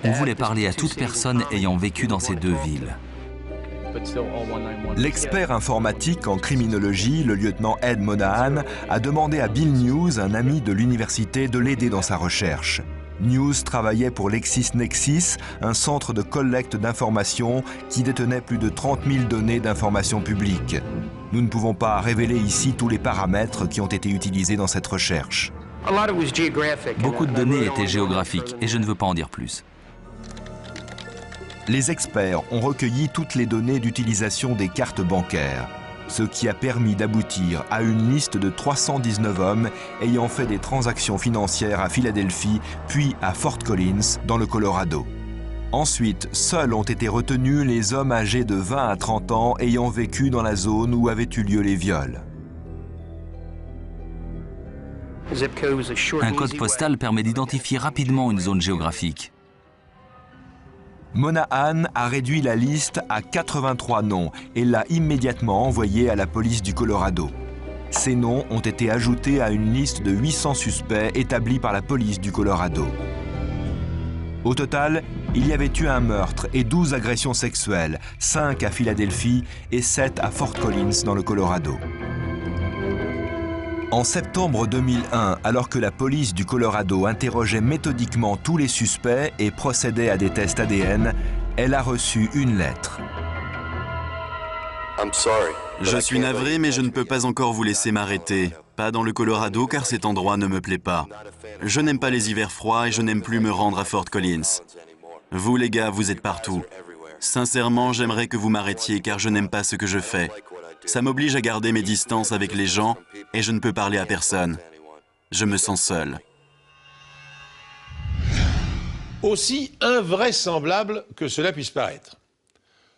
[SPEAKER 8] On voulait parler à toute personne ayant vécu dans ces deux villes.
[SPEAKER 2] L'expert informatique en criminologie, le lieutenant Ed Monahan, a demandé à Bill News, un ami de l'université, de l'aider dans sa recherche. News travaillait pour LexisNexis, un centre de collecte d'informations qui détenait plus de 30 000 données d'informations publiques. Nous ne pouvons pas révéler ici tous les paramètres qui ont été utilisés dans cette recherche.
[SPEAKER 8] Beaucoup de données étaient géographiques et je ne veux pas en dire plus.
[SPEAKER 2] Les experts ont recueilli toutes les données d'utilisation des cartes bancaires, ce qui a permis d'aboutir à une liste de 319 hommes ayant fait des transactions financières à Philadelphie, puis à Fort Collins, dans le Colorado. Ensuite, seuls ont été retenus les hommes âgés de 20 à 30 ans ayant vécu dans la zone où avaient eu lieu les viols.
[SPEAKER 8] Un code postal permet d'identifier rapidement une zone géographique.
[SPEAKER 2] Monahan a réduit la liste à 83 noms et l'a immédiatement envoyé à la police du Colorado. Ces noms ont été ajoutés à une liste de 800 suspects établie par la police du Colorado. Au total, il y avait eu un meurtre et 12 agressions sexuelles, 5 à Philadelphie et 7 à Fort Collins dans le Colorado. En septembre 2001, alors que la police du Colorado interrogeait méthodiquement tous les suspects et procédait à des tests ADN, elle a reçu une lettre.
[SPEAKER 5] Je suis navré, mais je ne peux pas encore vous laisser m'arrêter. Pas dans le Colorado, car cet endroit ne me plaît pas. Je n'aime pas les hivers froids et je n'aime plus me rendre à Fort Collins. Vous, les gars, vous êtes partout. Sincèrement, j'aimerais que vous m'arrêtiez, car je n'aime pas ce que je fais. Ça m'oblige à garder mes distances avec les gens et je ne peux parler à personne. Je me sens seul.
[SPEAKER 1] Aussi invraisemblable que cela puisse paraître,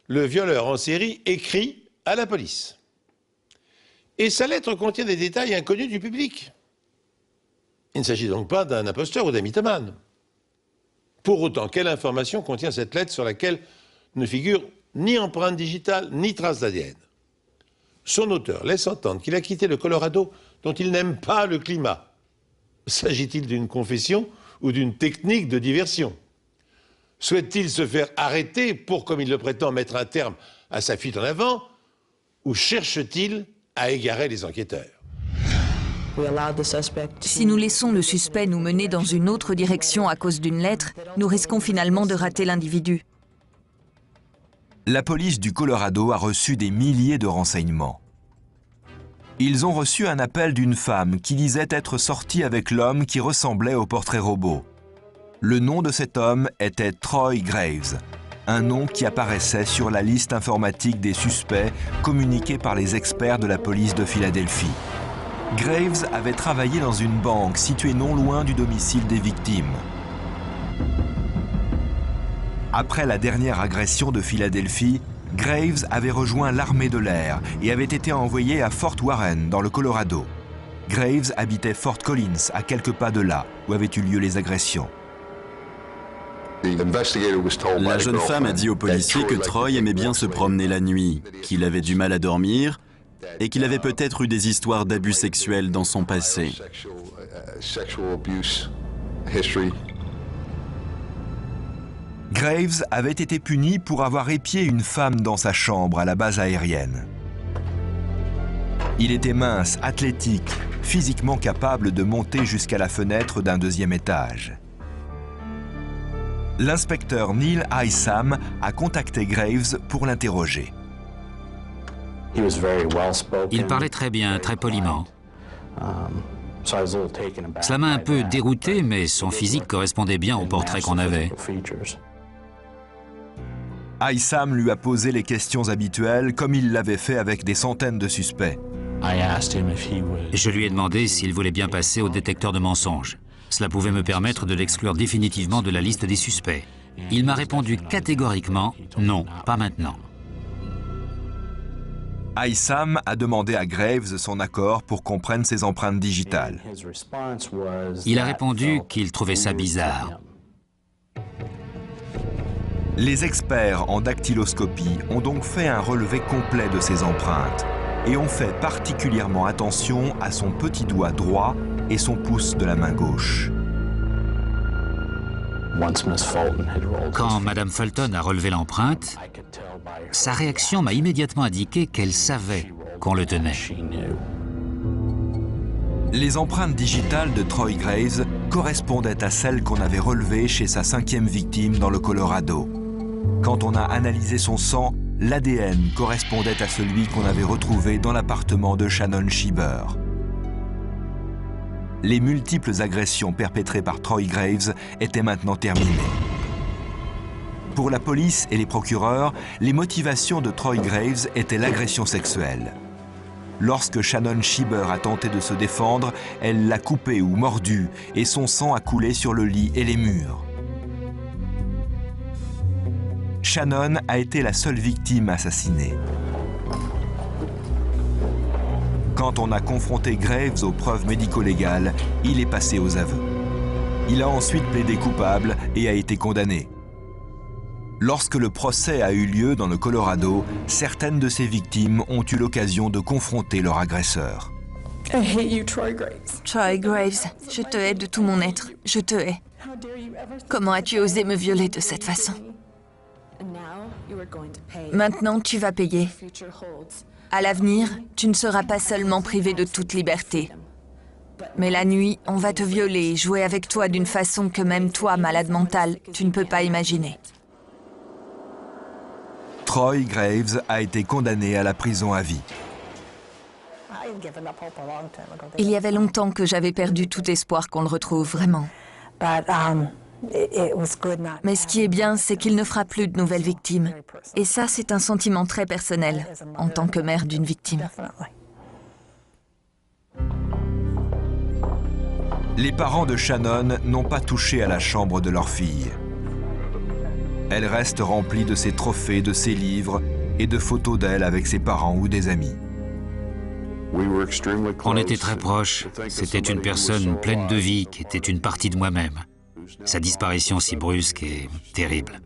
[SPEAKER 1] le violeur en série écrit à la police. Et sa lettre contient des détails inconnus du public. Il ne s'agit donc pas d'un imposteur ou d'un mythomane. Pour autant, quelle information contient cette lettre sur laquelle ne figure ni empreinte digitale ni trace d'ADN? Son auteur laisse entendre qu'il a quitté le Colorado dont il n'aime pas le climat. S'agit-il d'une confession ou d'une technique de diversion? Souhaite-t-il se faire arrêter pour, comme il le prétend, mettre un terme à sa fuite en avant? Ou cherche-t-il à égarer les enquêteurs?
[SPEAKER 3] Si nous laissons le suspect nous mener dans une autre direction à cause d'une lettre, nous risquons finalement de rater l'individu.
[SPEAKER 2] La police du Colorado a reçu des milliers de renseignements. Ils ont reçu un appel d'une femme qui disait être sortie avec l'homme qui ressemblait au portrait robot. Le nom de cet homme était Troy Graves, un nom qui apparaissait sur la liste informatique des suspects communiquée par les experts de la police de Philadelphie. Graves avait travaillé dans une banque située non loin du domicile des victimes. Après la dernière agression de Philadelphie, Graves avait rejoint l'armée de l'air et avait été envoyé à Fort Warren, dans le Colorado. Graves habitait Fort Collins, à quelques pas de là, où avaient eu lieu les agressions.
[SPEAKER 5] La jeune femme a dit aux policiers que Troy aimait bien se promener la nuit, qu'il avait du mal à dormir et qu'il avait peut-être eu des histoires d'abus sexuels dans son passé.
[SPEAKER 2] Graves avait été puni pour avoir épié une femme dans sa chambre à la base aérienne. Il était mince, athlétique, physiquement capable de monter jusqu'à la fenêtre d'un deuxième étage. L'inspecteur Neil Issam a contacté Graves pour l'interroger.
[SPEAKER 7] Il parlait très bien, très poliment. Cela m'a un peu dérouté, mais son physique correspondait bien au portrait qu'on avait.
[SPEAKER 2] Haytham lui a posé les questions habituelles comme il l'avait fait avec des centaines de suspects.
[SPEAKER 7] Je lui ai demandé s'il voulait bien passer au détecteur de mensonges. Cela pouvait me permettre de l'exclure définitivement de la liste des suspects. Il m'a répondu catégoriquement « Non, pas maintenant ».
[SPEAKER 2] Haytham a demandé à Graves son accord pour qu'on prenne ses empreintes digitales.
[SPEAKER 7] Il a répondu qu'il trouvait ça bizarre.
[SPEAKER 2] Les experts en dactyloscopie ont donc fait un relevé complet de ses empreintes et ont fait particulièrement attention à son petit doigt droit et son pouce de la main gauche.
[SPEAKER 7] Quand Mme Fulton a relevé l'empreinte, sa réaction m'a immédiatement indiqué qu'elle savait qu'on le tenait.
[SPEAKER 2] Les empreintes digitales de Troy Graves correspondaient à celles qu'on avait relevées chez sa 5e victime dans le Colorado. Quand on a analysé son sang, l'ADN correspondait à celui qu'on avait retrouvé dans l'appartement de Shannon Schieber. Les multiples agressions perpétrées par Troy Graves étaient maintenant terminées. Pour la police et les procureurs, les motivations de Troy Graves étaient l'agression sexuelle. Lorsque Shannon Schieber a tenté de se défendre, elle l'a coupé ou mordu et son sang a coulé sur le lit et les murs. Shannon a été la seule victime assassinée. Quand on a confronté Graves aux preuves médico-légales, il est passé aux aveux. Il a ensuite plaidé coupable et a été condamné. Lorsque le procès a eu lieu dans le Colorado, certaines de ses victimes ont eu l'occasion de confronter leur agresseur.
[SPEAKER 3] I hate you, Troy Graves. Troy Graves, je te hais de tout mon être. Je te hais. Comment as-tu osé me violer de cette façon? Maintenant, tu vas payer. À l'avenir, tu ne seras pas seulement privé de toute liberté. Mais la nuit, on va te violer et jouer avec toi d'une façon que même toi, malade mental, tu ne peux pas imaginer.
[SPEAKER 2] Troy Graves a été condamné à la prison à vie.
[SPEAKER 3] Il y avait longtemps que j'avais perdu tout espoir qu'on le retrouve, vraiment. Mais ce qui est bien, c'est qu'il ne fera plus de nouvelles victimes. Et ça, c'est un sentiment très personnel, en tant que mère d'une victime.
[SPEAKER 2] Les parents de Shannon n'ont pas touché à la chambre de leur fille. Elle reste remplie de ses trophées, de ses livres et de photos d'elle avec ses parents ou des amis.
[SPEAKER 7] On était très proches. C'était une personne pleine de vie qui était une partie de moi-même. Sa disparition si brusque est terrible.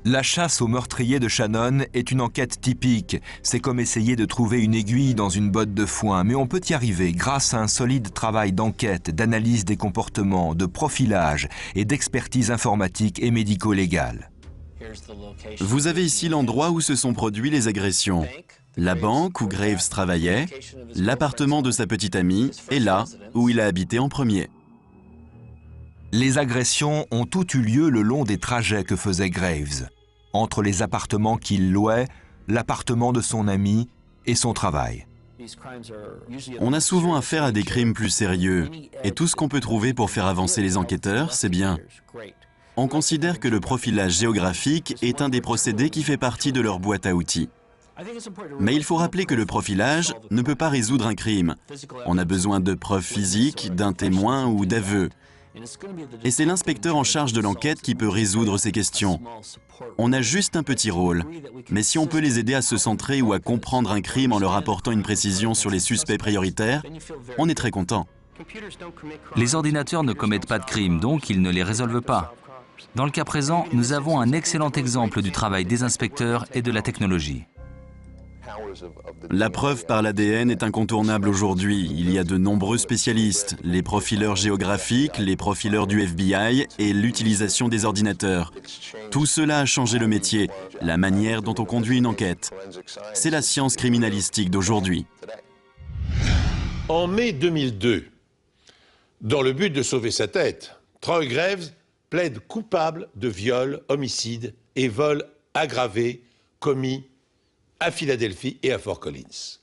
[SPEAKER 2] La chasse au meurtrier de Shannon est une enquête typique. C'est comme essayer de trouver une aiguille dans une botte de foin, mais on peut y arriver grâce à un solide travail d'enquête, d'analyse des comportements, de profilage et d'expertise informatique et médico-légale.
[SPEAKER 5] Vous avez ici l'endroit où se sont produites les agressions. La banque où Graves travaillait, l'appartement de sa petite amie et là où il a habité en premier.
[SPEAKER 2] Les agressions ont toutes eu lieu le long des trajets que faisait Graves, entre les appartements qu'il louait, l'appartement de son ami et son travail.
[SPEAKER 5] On a souvent affaire à des crimes plus sérieux, et tout ce qu'on peut trouver pour faire avancer les enquêteurs, c'est bien. On considère que le profilage géographique est un des procédés qui fait partie de leur boîte à outils. Mais il faut rappeler que le profilage ne peut pas résoudre un crime. On a besoin de preuves physiques, d'un témoin ou d'aveux. Et c'est l'inspecteur en charge de l'enquête qui peut résoudre ces questions. On a juste un petit rôle, mais si on peut les aider à se centrer ou à comprendre un crime en leur apportant une précision sur les suspects prioritaires, on est très content.
[SPEAKER 8] Les ordinateurs ne commettent pas de crimes, donc ils ne les résolvent pas. Dans le cas présent, nous avons un excellent exemple du travail des inspecteurs et de la technologie.
[SPEAKER 5] La preuve par l'ADN est incontournable aujourd'hui. Il y a de nombreux spécialistes, les profileurs géographiques, les profileurs du FBI et l'utilisation des ordinateurs. Tout cela a changé le métier, la manière dont on conduit une enquête. C'est la science criminalistique d'aujourd'hui.
[SPEAKER 1] En mai 2002, dans le but de sauver sa tête, Troy Graves plaide coupable de viol, homicide et vol aggravé commis à Philadelphie et à Fort Collins.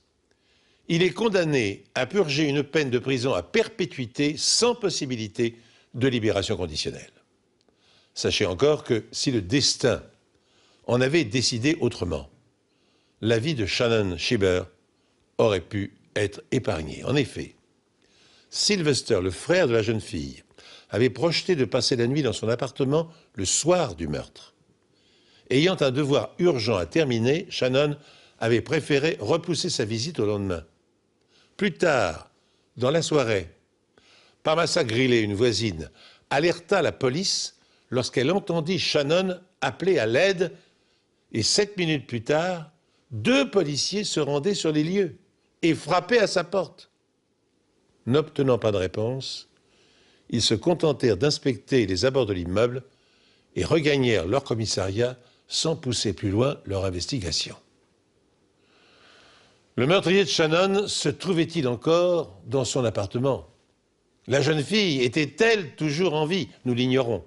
[SPEAKER 1] Il est condamné à purger une peine de prison à perpétuité sans possibilité de libération conditionnelle. Sachez encore que si le destin en avait décidé autrement, la vie de Shannon Schieber aurait pu être épargnée. En effet, Sylvester, le frère de la jeune fille, avait projeté de passer la nuit dans son appartement le soir du meurtre. Ayant un devoir urgent à terminer, Shannon avait préféré repousser sa visite au lendemain. Plus tard, dans la soirée, Parmassa Grillet, une voisine, alerta la police lorsqu'elle entendit Shannon appeler à l'aide et 7 minutes plus tard, 2 policiers se rendaient sur les lieux et frappaient à sa porte. N'obtenant pas de réponse, ils se contentèrent d'inspecter les abords de l'immeuble et regagnèrent leur commissariat sans pousser plus loin leur investigation. Le meurtrier de Shannon se trouvait-il encore dans son appartement? La jeune fille était-elle toujours en vie? Nous l'ignorons.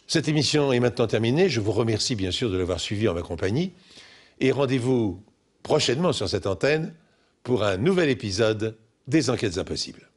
[SPEAKER 1] Cette émission est maintenant terminée. Je vous remercie bien sûr de l'avoir suivie en ma compagnie. Et rendez-vous prochainement sur cette antenne pour un nouvel épisode des Enquêtes Impossibles.